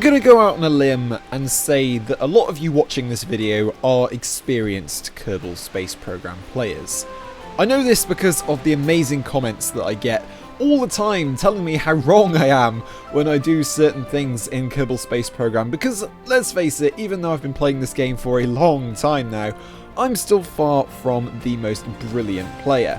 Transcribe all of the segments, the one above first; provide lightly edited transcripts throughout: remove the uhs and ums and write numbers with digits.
I'm going to go out on a limb and say that a lot of you watching this video are experienced Kerbal Space Program players. I know this because of the amazing comments that I get all the time telling me how wrong I am when I do certain things in Kerbal Space Program, because let's face it, even though I've been playing this game for a long time now, I'm still far from the most brilliant player.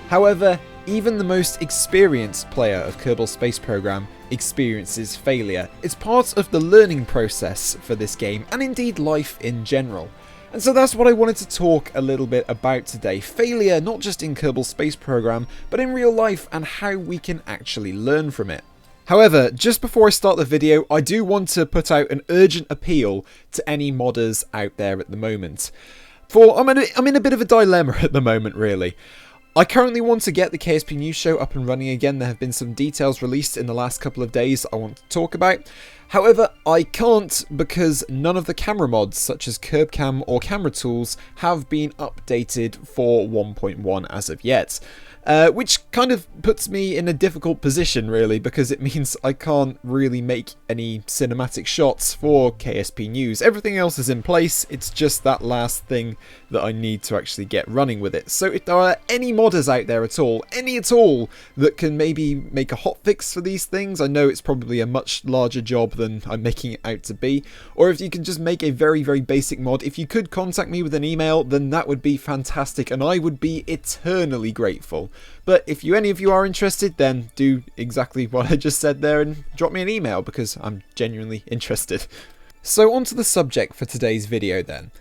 However, even the most experienced player of Kerbal Space Program experiences failure. It's part of the learning process for this game, and indeed life in general. And so that's what I wanted to talk a little bit about today. Failure, not just in Kerbal Space Program, but in real life, and how we can actually learn from it. However, just before I start the video, I do want to put out an urgent appeal to any modders out there at the moment. I'm in a bit of a dilemma at the moment, really. I currently want to get the KSP News Show up and running again. There have been some details released in the last couple of days I want to talk about. However, I can't because none of the camera mods, such as KerbCam or camera tools, have been updated for 1.1 as of yet. Which kind of puts me in a difficult position, really, because it means I can't really make any cinematic shots for KSP News. Everything else is in place, it's just that last thing that I need to actually get running with it. So if there are any modders out there at all, any at all, that can maybe make a hotfix for these things, I know it's probably a much larger job than I'm making it out to be, or if you can just make a very, very basic mod, if you could contact me with an email, then that would be fantastic, and I would be eternally grateful. But if any of you are interested, then do exactly what I just said there and drop me an email, because I'm genuinely interested. So on to the subject for today's video then.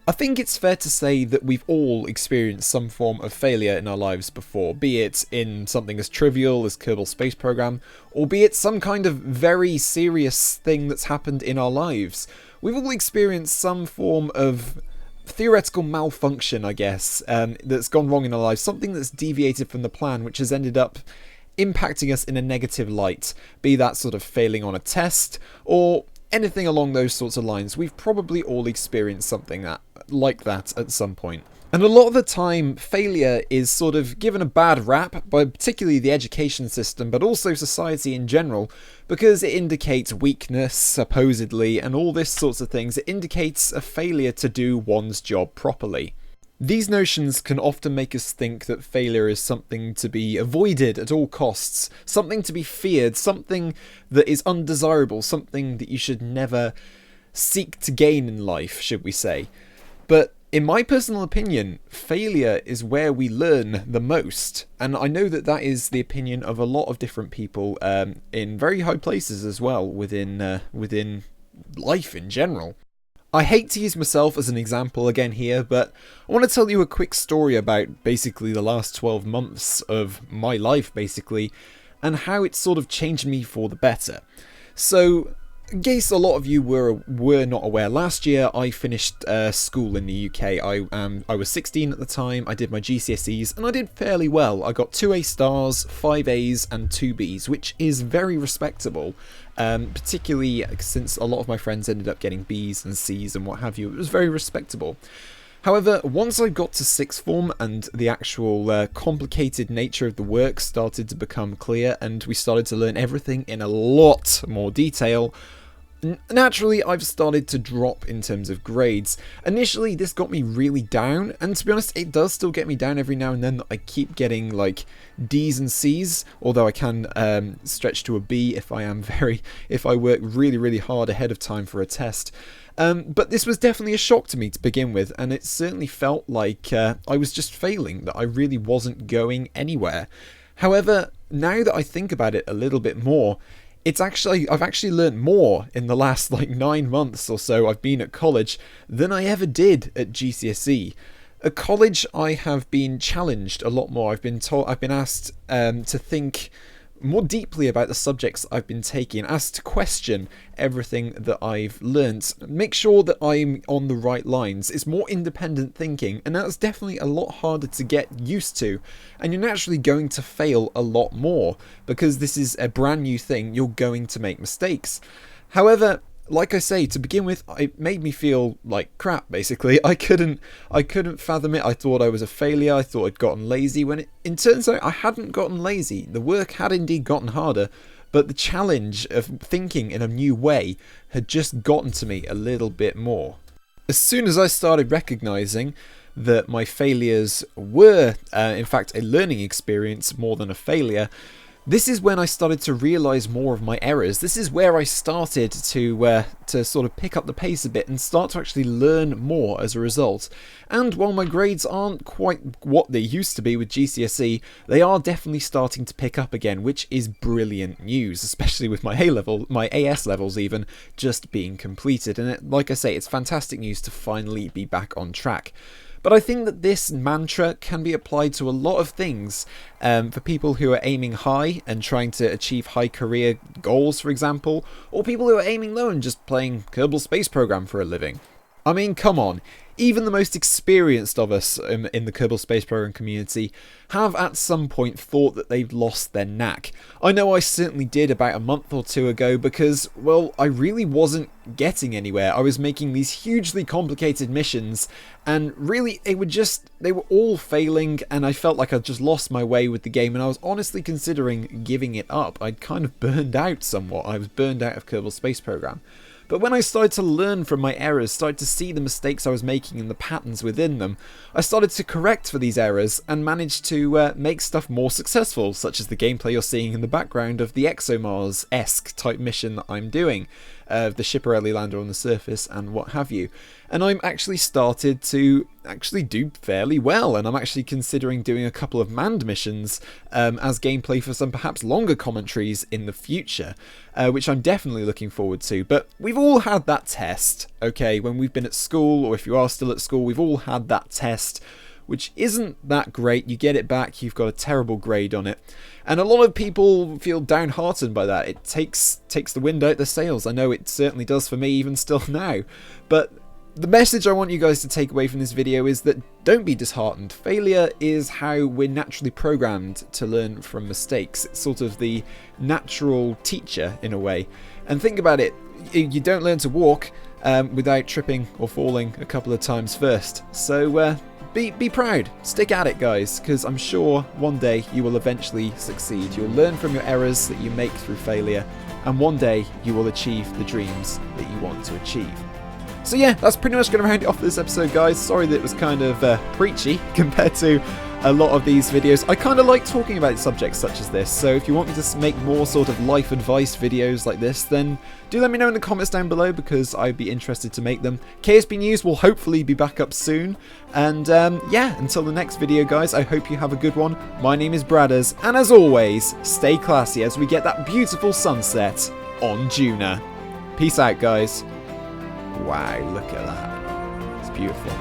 I think it's fair to say that we've all experienced some form of failure in our lives before, be it in something as trivial as Kerbal Space Program, or be it some kind of very serious thing that's happened in our lives. We've all experienced some form of theoretical malfunction, I guess, that's gone wrong in our lives, something that's deviated from the plan, which has ended up impacting us in a negative light, be that sort of failing on a test, or anything along those sorts of lines. We've probably all experienced something like that at some point. And a lot of the time, failure is sort of given a bad rap by particularly the education system, but also society in general, because it indicates weakness, supposedly, and all this sorts of things. It indicates a failure to do one's job properly. These notions can often make us think that failure is something to be avoided at all costs, something to be feared, something that is undesirable, something that you should never seek to gain in life, should we say. But in my personal opinion, failure is where we learn the most, and I know that that is the opinion of a lot of different people in very high places as well within life in general. I hate to use myself as an example again here, but I want to tell you a quick story about basically the last 12 months of my life, basically, and how it sort of changed me for the better. So, in case a lot of you were not aware, last year I finished school in the UK. I was 16 at the time, I did my GCSEs, and I did fairly well. I got 2 A stars, 5 A's and 2 B's, which is very respectable, particularly since a lot of my friends ended up getting B's and C's and what have you. It was very respectable. However, once I got to sixth form and the actual complicated nature of the work started to become clear and we started to learn everything in a lot more detail, naturally I've started to drop in terms of grades. Initially this got me really down, and to be honest it does still get me down every now and then. I keep getting like D's and C's, although I can stretch to a B if I work really, really hard ahead of time for a test. But this was definitely a shock to me to begin with, and it certainly felt like I was just failing, that I really wasn't going anywhere. However, now that I think about it a little bit more, I've actually learned more in the last like 9 months or so I've been at college than I ever did at GCSE. At college I have been challenged a lot more. I've been asked to think more deeply about the subjects I've been taking, asked to question everything that I've learnt, make sure that I'm on the right lines. It's more independent thinking, and that's definitely a lot harder to get used to, and you're naturally going to fail a lot more because this is a brand new thing. You're going to make mistakes. However, like I say, to begin with, it made me feel like crap, basically. I couldn't fathom it. I thought I was a failure. I thought I'd gotten lazy, when it turns out I hadn't gotten lazy. The work had indeed gotten harder, but the challenge of thinking in a new way had just gotten to me a little bit more. As soon as I started recognising that my failures were, in fact, a learning experience more than a failure, this is when I started to realise more of my errors. This is where I started to sort of pick up the pace a bit and start to actually learn more as a result. And while my grades aren't quite what they used to be with GCSE, they are definitely starting to pick up again, which is brilliant news, especially with my my AS levels even, just being completed. And like I say, it's fantastic news to finally be back on track. But I think that this mantra can be applied to a lot of things for people who are aiming high and trying to achieve high career goals, for example, or people who are aiming low and just playing Kerbal Space Program for a living. I mean, come on. Even the most experienced of us in the Kerbal Space Program community have at some point thought that they've lost their knack. I know I certainly did about a month or two ago because, well, I really wasn't getting anywhere. I was making these hugely complicated missions and really they were all failing, and I felt like I'd just lost my way with the game, and I was honestly considering giving it up. I'd kind of burned out somewhat. I was burned out of Kerbal Space Program. But when I started to learn from my errors, started to see the mistakes I was making and the patterns within them, I started to correct for these errors and managed to make stuff more successful, such as the gameplay you're seeing in the background of the EXOMARS-ESQUE type mission that I'm doing, the Shipperelli lander on the surface and what have you. And I'm actually started to do fairly well, and I'm actually considering doing a couple of manned missions as gameplay for some perhaps longer commentaries in the future, which I'm definitely looking forward to. But we've all had that test, okay, when we've been at school, or if you are still at school, we've all had that test, which isn't that great. You get it back, you've got a terrible grade on it. And a lot of people feel downhearted by that. It takes the wind out the sails. I know it certainly does for me even still now. But the message I want you guys to take away from this video is that don't be disheartened. Failure is how we're naturally programmed to learn from mistakes. It's sort of the natural teacher in a way. And think about it, you don't learn to walk without tripping or falling a couple of times first. So be proud, stick at it guys, because I'm sure one day you will eventually succeed. You'll learn from your errors that you make through failure, and one day you will achieve the dreams that you want to achieve. So yeah, that's pretty much going to round it off for this episode, guys. Sorry that it was kind of preachy compared to a lot of these videos. I kind of like talking about subjects such as this, so if you want me to make more sort of life advice videos like this, then do let me know in the comments down below, because I'd be interested to make them. KSB News will hopefully be back up soon, and yeah, until the next video, guys, I hope you have a good one. My name is Bradders, and as always, stay classy as we get that beautiful sunset on DUNA. Peace out, guys. Wow, look at that. It's beautiful.